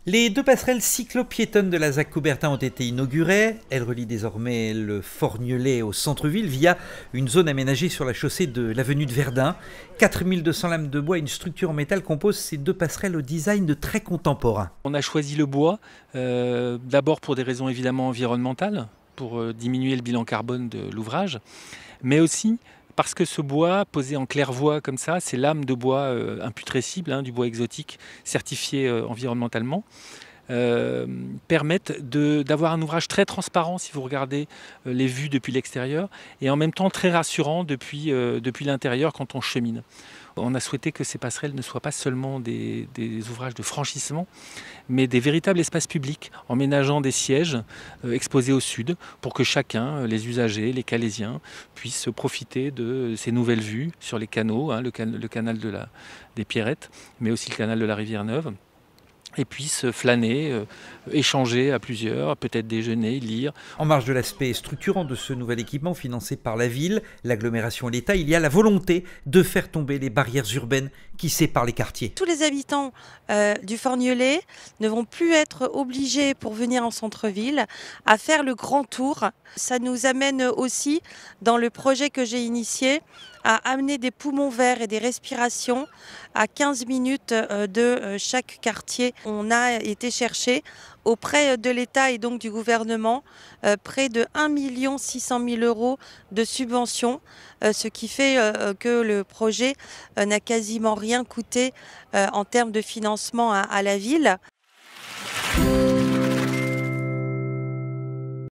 Les deux passerelles cyclo-piétonnes de la ZAC Coubertin ont été inaugurées. Elles relient désormais le Fort-Nieullet au centre-ville via une zone aménagée sur la chaussée de l'avenue de Verdun. 4200 lames de bois et une structure en métal composent ces deux passerelles au design très contemporain. On a choisi le bois, d'abord pour des raisons évidemment environnementales, pour diminuer le bilan carbone de l'ouvrage, mais aussi parce que ce bois, posé en claire-voie comme ça, ces lames de bois imputrescibles, du bois exotique certifié environnementalement, permettent d'avoir un ouvrage très transparent si vous regardez les vues depuis l'extérieur et en même temps très rassurant depuis l'intérieur quand on chemine. On a souhaité que ces passerelles ne soient pas seulement des ouvrages de franchissement, mais des véritables espaces publics, emménageant des sièges exposés au sud pour que chacun, les usagers, les Calaisiens, puissent profiter de ces nouvelles vues sur les canaux, le canal des Pierrettes, mais aussi le canal de la Rivière Neuve, et puissent flâner, échanger à plusieurs, peut-être déjeuner, lire. En marge de l'aspect structurant de ce nouvel équipement financé par la ville, l'agglomération et l'État, il y a la volonté de faire tomber les barrières urbaines qui séparent les quartiers. Tous les habitants du Fort-Nieullet ne vont plus être obligés pour venir en centre-ville à faire le grand tour. Ça nous amène aussi dans le projet que j'ai initié à amener des poumons verts et des respirations à 15 minutes de chaque quartier. On a été chercher auprès de l'État et donc du gouvernement près de 1 600 000 € de subventions, ce qui fait que le projet n'a quasiment rien coûté en termes de financement à la ville.